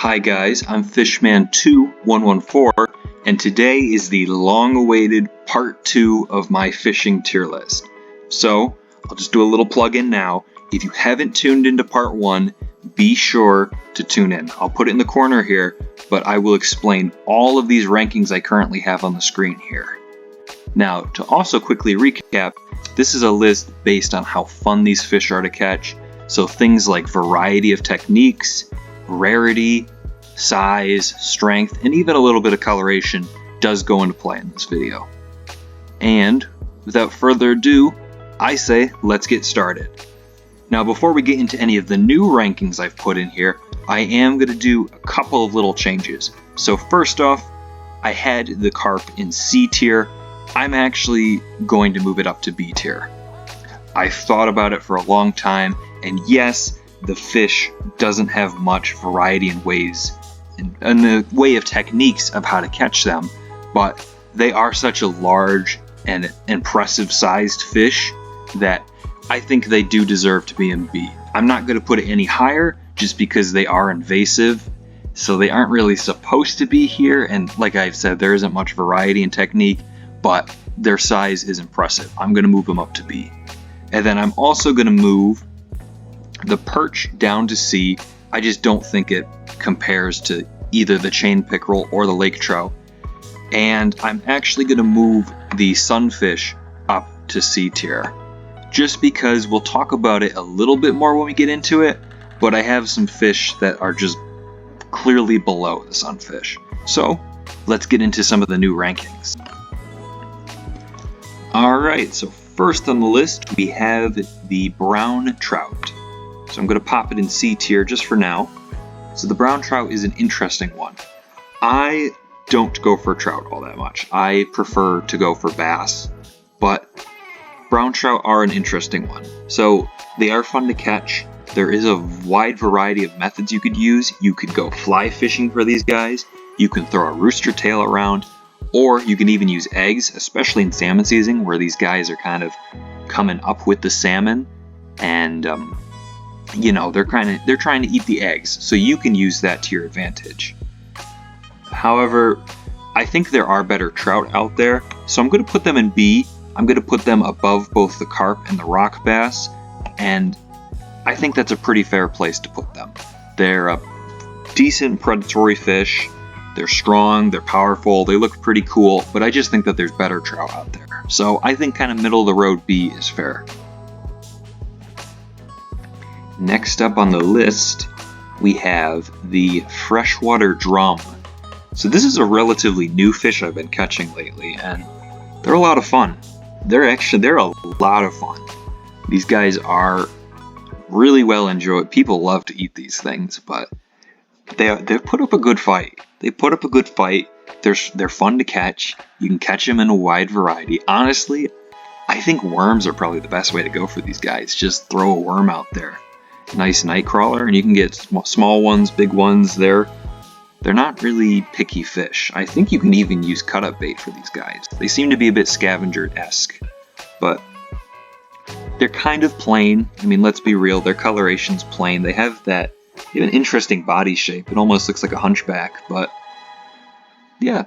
Hi guys, I'm Fishman2114, and today is the long-awaited part 2 of my fishing tier list. So, I'll just do a little plug-in now. If you haven't tuned into part 1, be sure to tune in. I'll put it in the corner here, but I will explain all of these rankings I currently have on the screen here. Now, to also quickly recap, this is a list based on how fun these fish are to catch, so things like variety of techniques, rarity, size, strength, and even a little bit of coloration does go into play in this video. And without further ado, I say let's get started. Now before we get into any of the new rankings I've put in here, I am going to do a couple of little changes. So first off, I had the carp in C tier. I'm actually going to move it up to B tier. I've thought about it for a long time, and yes, the fish doesn't have much variety in ways, in the way of techniques of how to catch them, but they are such a large and impressive sized fish that I think they do deserve to be in B. I'm not going to put it any higher just because they are invasive, so they aren't really supposed to be here, and like I've said, there isn't much variety in technique, but their size is impressive. I'm going to move them up to B. And then I'm also going to move the perch down to C. I just don't think it compares to either the chain pickerel or the lake trout. And I'm actually going to move the sunfish up to C tier, just because we'll talk about it a little bit more when we get into it, but I have some fish that are just clearly below the sunfish. So let's get into some of the new rankings. Alright, so first on the list we have the brown trout. So I'm going to pop it in C tier just for now. So the brown trout is an interesting one. I don't go for trout all that much. I prefer to go for bass, but brown trout are an interesting one. So they are fun to catch. There is a wide variety of methods you could use. You could go fly fishing for these guys. You can throw a rooster tail around, or you can even use eggs, especially in salmon season where these guys are kind of coming up with the salmon, and you know, they're trying to eat the eggs, so you can use that to your advantage. However, I think there are better trout out there, so I'm going to put them in B. I'm going to put them above both the carp and the rock bass, and I think that's a pretty fair place to put them. They're a decent predatory fish. They're strong, they're powerful, they look pretty cool, but I just think that there's better trout out there. So I think kind of middle of the road B is fair. Next up on the list, we have the Freshwater Drum. So this is a relatively new fish I've been catching lately, and they're a lot of fun. They're a lot of fun. These guys are really well enjoyed. People love to eat these things, but they put up a good fight. They're fun to catch. You can catch them in a wide variety. Honestly, I think worms are probably the best way to go for these guys. Just throw a worm out there. Nice night crawler, and you can get small ones, big ones. They're not really picky fish. I think you can even use cut-up bait for these guys. They seem to be a bit scavenger-esque, but they're kind of plain. I mean, let's be real, their coloration's plain. They have an interesting body shape. It almost looks like a hunchback, but yeah,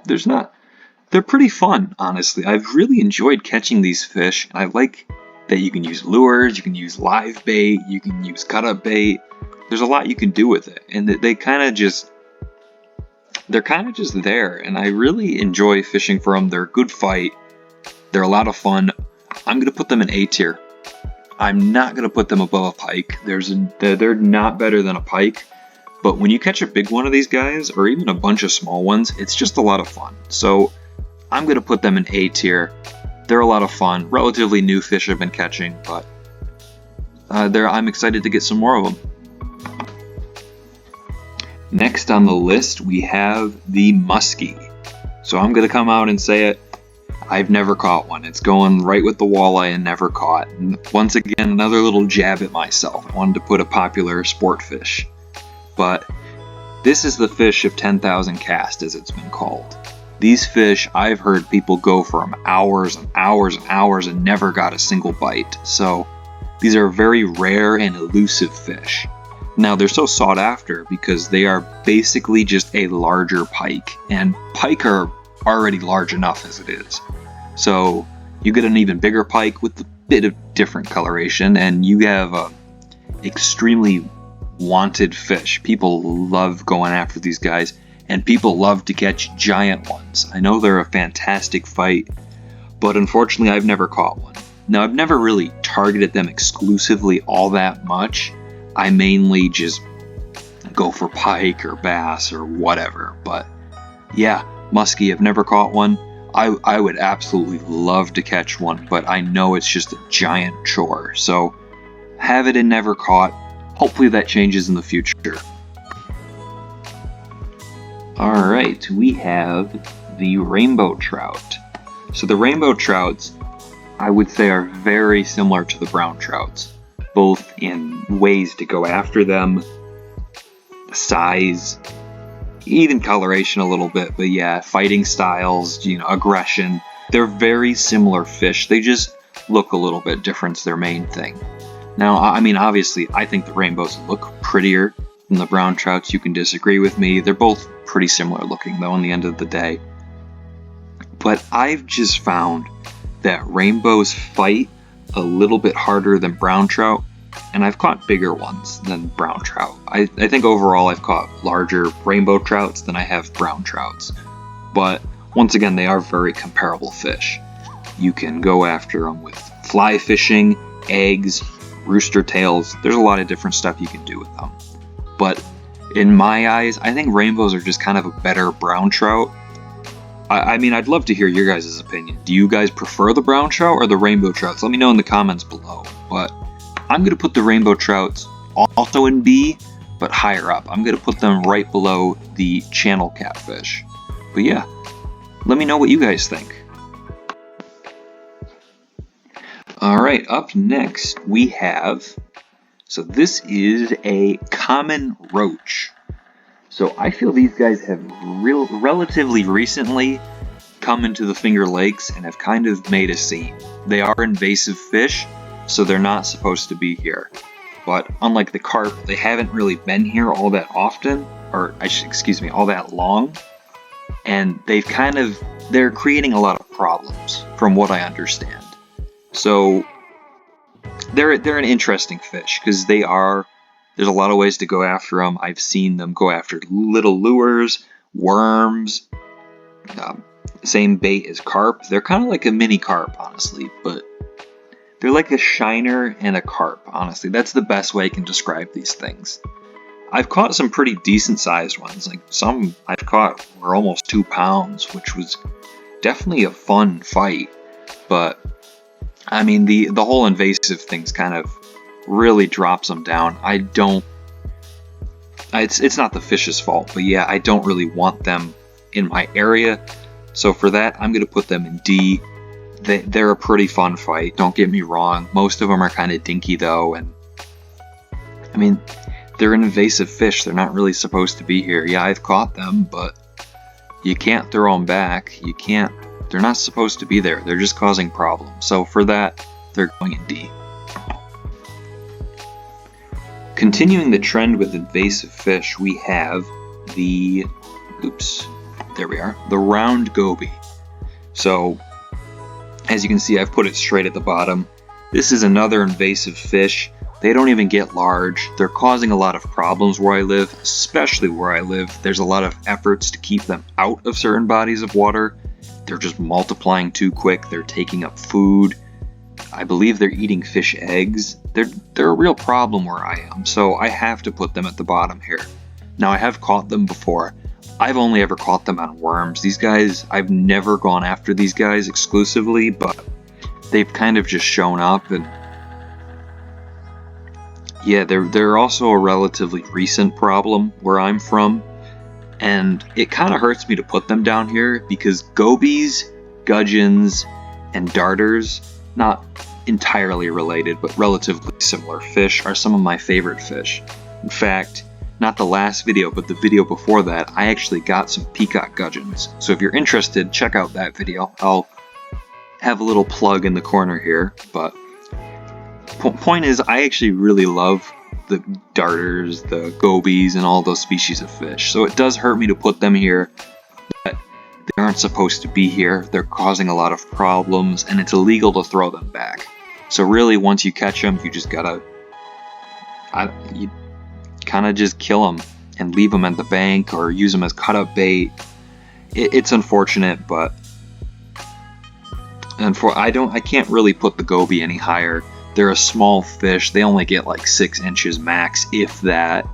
they're pretty fun, honestly. I've really enjoyed catching these fish, and I like that you can use lures, you can use live bait, you can use cut-up bait. There's a lot you can do with it, and they're kind of just there, and I really enjoy fishing for them. They're a good fight. They're a lot of fun. I'm going to put them in A tier. I'm not going to put them above a pike. They're not better than a pike, but when you catch a big one of these guys, or even a bunch of small ones, it's just a lot of fun. So I'm going to put them in A tier. They're a lot of fun. Relatively new fish I've been catching, but I'm excited to get some more of them. Next on the list, we have the musky. So I'm going to come out and say it. I've never caught one. It's going right with the walleye and never caught. And once again, another little jab at myself. I wanted to put a popular sport fish. But this is the fish of 10,000 cast, as it's been called. These fish, I've heard people go for them hours and hours and hours and never got a single bite. So these are very rare and elusive fish. Now they're so sought after because they are basically just a larger pike, and pike are already large enough as it is. So you get an even bigger pike with a bit of different coloration, and you have a extremely wanted fish. People love going after these guys, and people love to catch giant ones. I know they're a fantastic fight, but unfortunately I've never caught one. Now I've never really targeted them exclusively all that much. I mainly just go for pike or bass or whatever. But yeah, musky, I've never caught one. I would absolutely love to catch one, but I know it's just a giant chore. So have it and never caught. Hopefully that changes in the future. Alright, we have the rainbow trout. So the rainbow trouts, I would say, are very similar to the brown trouts, both in ways to go after them, size, even coloration a little bit, but yeah, fighting styles, aggression. They're very similar fish. They just look a little bit different. It's their main thing. Now, I mean, obviously, I think the rainbows look prettier than the brown trouts. You can disagree with me. They're both pretty similar looking, though, in the end of the day. But I've just found that rainbows fight a little bit harder than brown trout, and I've caught bigger ones than brown trout. I think overall I've caught larger rainbow trouts than I have brown trouts. But once again, they are very comparable fish. You can go after them with fly fishing, eggs, rooster tails. There's a lot of different stuff you can do with them. But in my eyes, I think rainbows are just kind of a better brown trout. I mean, I'd love to hear your guys' opinion. Do you guys prefer the brown trout or the rainbow trouts? Let me know in the comments below. But I'm going to put the rainbow trouts also in B, but higher up. I'm going to put them right below the channel catfish. But yeah, let me know what you guys think. Alright, up next we have, so this is a common roach. So I feel these guys have relatively recently come into the Finger Lakes and have kind of made a scene. They are invasive fish, so they're not supposed to be here. But unlike the carp, they haven't really been here all that often, or all that long. And they're creating a lot of problems, from what I understand. So they're an interesting fish because there's a lot of ways to go after them. I've seen them go after little lures, worms, same bait as carp. They're kind of like a mini carp, honestly, but they're like a shiner and a carp, honestly. That's the best way I can describe these things. I've caught some pretty decent sized ones. Like some I've caught were almost 2 pounds, which was definitely a fun fight. But I mean, the whole invasive thing's kind of really drops them down. It's not the fish's fault, but yeah, I don't really want them in my area. So for that, I'm going to put them in D. They're a pretty fun fight, don't get me wrong. Most of them are kind of dinky though, and I mean, they're an invasive fish. They're not really supposed to be here. Yeah, I've caught them, but you can't throw them back. They're not supposed to be there. They're just causing problems. So for that, they're going in D. Continuing the trend with invasive fish, we have the round goby. So, as you can see, I've put it straight at the bottom. This is another invasive fish. They don't even get large. They're causing a lot of problems where I live, especially where I live. There's a lot of efforts to keep them out of certain bodies of water. They're just multiplying too quick. They're taking up food. I believe they're eating fish eggs. They're a real problem where I am, so I have to put them at the bottom here. Now, I have caught them before. I've only ever caught them on worms. These guys, I've never gone after these guys exclusively, but they've kind of just shown up, and yeah, they're also a relatively recent problem where I'm from, and it kind of hurts me to put them down here because gobies, gudgeons, and darters, not entirely related, but relatively similar fish, are some of my favorite fish. In fact, not the last video, but the video before that, I actually got some peacock gudgeons. So if you're interested, check out that video. I'll have a little plug in the corner here, but point is, I actually really love the darters, the gobies, and all those species of fish. So it does hurt me to put them here, but they aren't supposed to be here. They're causing a lot of problems, and it's illegal to throw them back. So really, once you catch them, you just gotta, you kind of just kill them and leave them at the bank or use them as cut-up bait. It's unfortunate, but I can't really put the goby any higher. They're a small fish. They only get like 6 inches max, if that.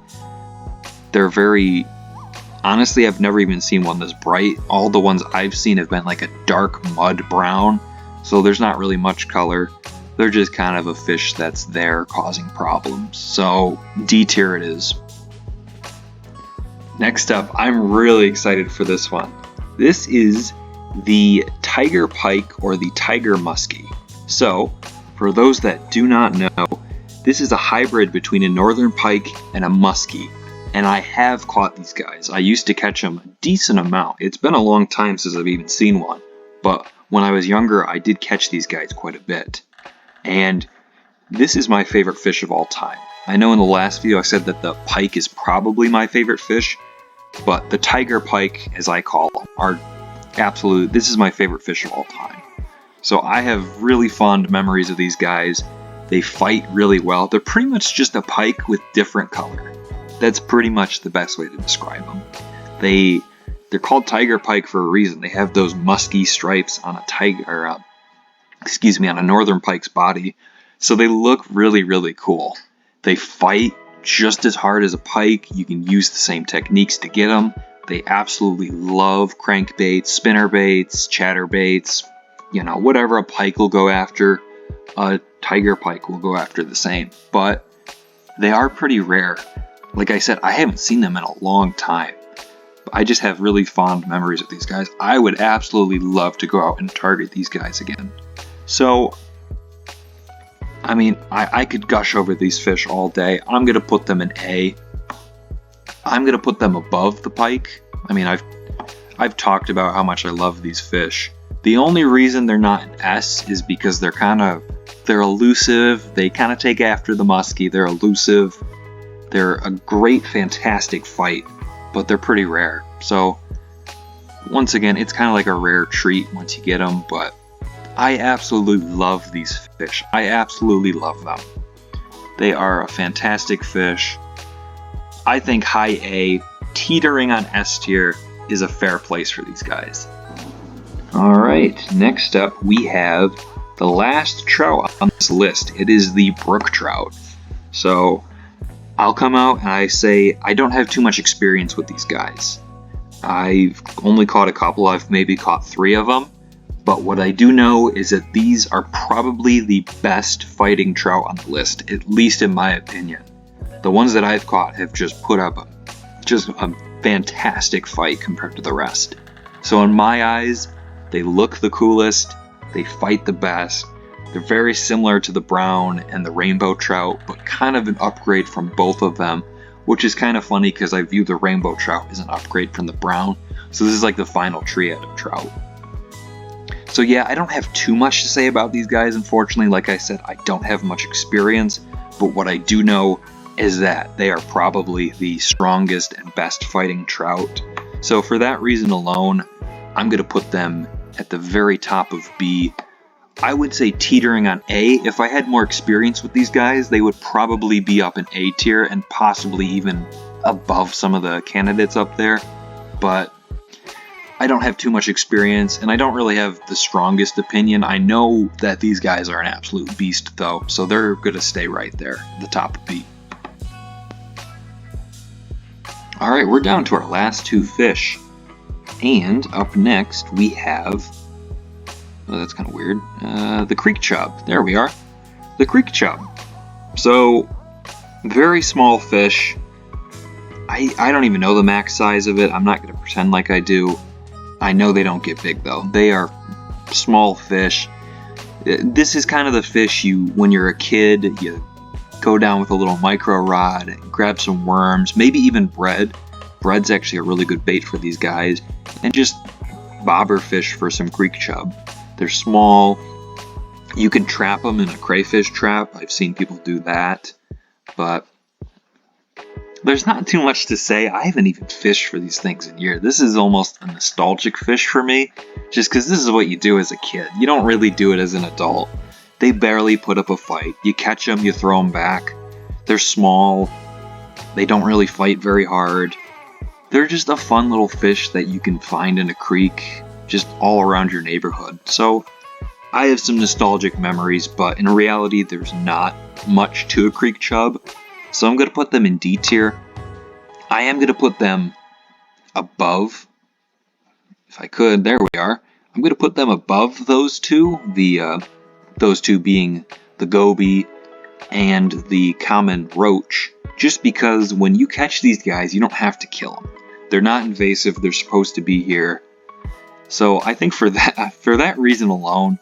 They're very... Honestly, I've never even seen one this bright. All the ones I've seen have been like a dark mud brown, so there's not really much color. They're just kind of a fish that's there causing problems. So D tier it is. Next up, I'm really excited for this one. This is the tiger pike or the tiger musky. So, for those that do not know, this is a hybrid between a northern pike and a musky. And I have caught these guys. I used to catch them a decent amount. It's been a long time since I've even seen one. But when I was younger, I did catch these guys quite a bit. And this is my favorite fish of all time. I know in the last video I said that the pike is probably my favorite fish, but the tiger pike, as I call them, are absolute. This is my favorite fish of all time. So I have really fond memories of these guys. They fight really well. They're pretty much just a pike with different color. That's pretty much the best way to describe them. They're called tiger pike for a reason. They have those musky stripes on a tiger, on a northern pike's body. So they look really, really cool. They fight just as hard as a pike. You can use the same techniques to get them. They absolutely love crankbaits, spinnerbaits, chatterbaits, whatever a pike will go after, a tiger pike will go after the same. But they are pretty rare. Like I said, I haven't seen them in a long time. I just have really fond memories of these guys. I would absolutely love to go out and target these guys again. So, I mean, I could gush over these fish all day. I'm going to put them in A. I'm going to put them above the pike. I mean, I've talked about how much I love these fish. The only reason they're not in S is because they're elusive. They kind of take after the musky. They're elusive. They're a great, fantastic fight, but they're pretty rare. So, once again, it's kind of like a rare treat once you get them, but I absolutely love these fish. I absolutely love them. They are a fantastic fish. I think high A, teetering on S tier, is a fair place for these guys. Alright, next up we have the last trout on this list. It is the brook trout. So, I'll come out and I say I don't have too much experience with these guys. I've only caught a couple. I've maybe caught 3 of them. But what I do know is that these are probably the best fighting trout on the list, at least in my opinion. The ones that I've caught have just put up a fantastic fight compared to the rest. So in my eyes, they look the coolest, they fight the best. They're very similar to the brown and the rainbow trout, but kind of an upgrade from both of them, which is kind of funny because I view the rainbow trout as an upgrade from the brown. So this is like the final triad of trout. So yeah, I don't have too much to say about these guys, unfortunately. Like I said, I don't have much experience, but what I do know is that they are probably the strongest and best fighting trout. So for that reason alone, I'm going to put them at the very top of B. I would say teetering on A. If I had more experience with these guys, they would probably be up in A tier and possibly even above some of the candidates up there. But I don't have too much experience, and I don't really have the strongest opinion. I know that these guys are an absolute beast, though, so they're going to stay right there at the top of B. Alright, we're down to our last 2 fish. And up next, we have... Oh, that's kind of weird. The creek chub. There we are. The creek chub. So, very small fish. I don't even know the max size of it. I'm not going to pretend like I do. I know they don't get big, though. They are small fish. This is kind of the fish when you're a kid, you go down with a little micro rod, grab some worms, maybe even bread. Bread's actually a really good bait for these guys. And just bobber fish for some creek chub. They're small. You can trap them in a crayfish trap. I've seen people do that. But There's not too much to say. I haven't even fished for these things in years. This is almost a nostalgic fish for me, just because this is what you do as a kid. You don't really do it as an adult. They barely put up a fight. You catch them, you throw them back. They're small. They don't really fight very hard. They're just a fun little fish that you can find in a creek, just all around your neighborhood. So I have some nostalgic memories, but in reality, there's not much to a creek chub. So I'm going to put them in D tier. I am going to put them above, if I could, there we are. I'm going to put them above those two, those two being the goby and the common roach, just because when you catch these guys, you don't have to kill them. They're not invasive, they're supposed to be here. So I think for that reason alone,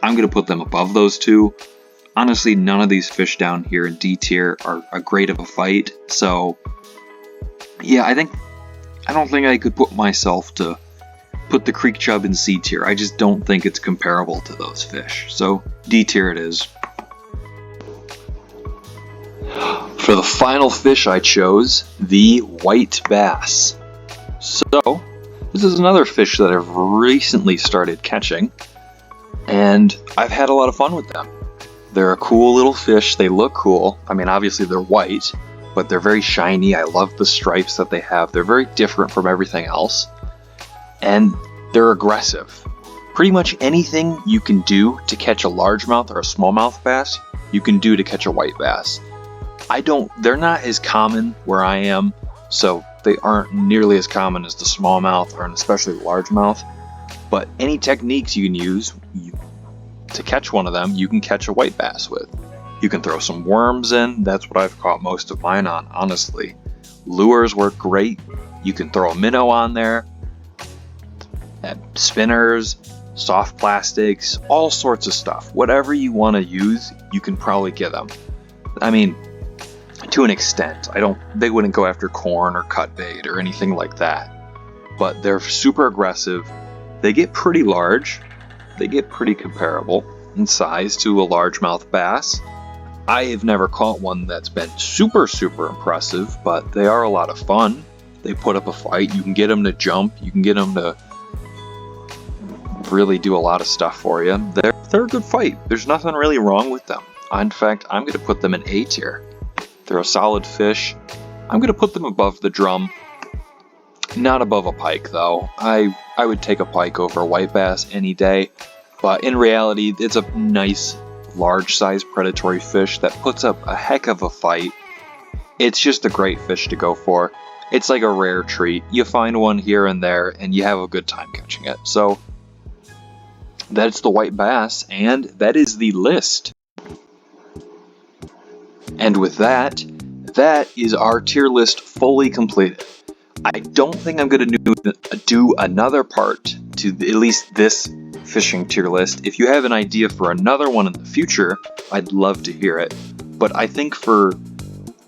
I'm going to put them above those two. Honestly, none of these fish down here in D tier are a great of a fight, so yeah, I don't think I could put myself to put the creek chub in C tier. I just don't think it's comparable to those fish, so D tier it is. For the final fish I chose, the white bass. So, this is another fish that I've recently started catching, and I've had a lot of fun with them. They're a cool little fish. They look cool. I mean, obviously they're white, but they're very shiny. I love the stripes that they have. They're very different from everything else. And they're aggressive. Pretty much anything you can do to catch a largemouth or a smallmouth bass, you can do to catch a white bass. They're not as common where I am, so they aren't nearly as common as the smallmouth or especially the largemouth. But any techniques you can use to catch one of them, you can catch a white bass with. You can throw some worms in. That's what I've caught most of mine on, honestly. Lures work great. You can throw a minnow on there. Spinners, soft plastics, all sorts of stuff. Whatever you want to use, you can probably get them. I mean, to an extent. They wouldn't go after corn or cut bait or anything like that. But they're super aggressive. They get pretty large. They get pretty comparable in size to a largemouth bass. I have never caught one that's been super impressive, but they are a lot of fun. They put up a fight. You can get them to jump. You can get them to really do a lot of stuff for you. They're a good fight. There's nothing really wrong with them. In fact, I'm going to put them in A tier. They're a solid fish. I'm going to put them above the drum. Not above a pike, though. I would take a pike over a white bass any day. But in reality, it's a nice, large-sized predatory fish that puts up a heck of a fight. It's just a great fish to go for. It's like a rare treat. You find one here and there, and you have a good time catching it. So, that's the white bass, and that is the list. And with that is our tier list fully completed. I don't think I'm going to do another part to at least this fishing tier list. If you have an idea for another one in the future, I'd love to hear it. But I think for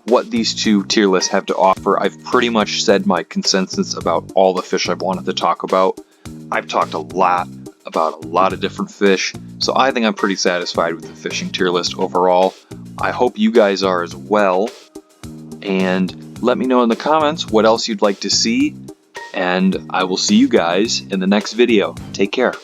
what these two tier lists have to offer, I've pretty much said my consensus about all the fish I've wanted to talk about. I've talked a lot about a lot of different fish, so I think I'm pretty satisfied with the fishing tier list overall. I hope you guys are as well, and let me know in the comments what else you'd like to see, and I will see you guys in the next video. Take care.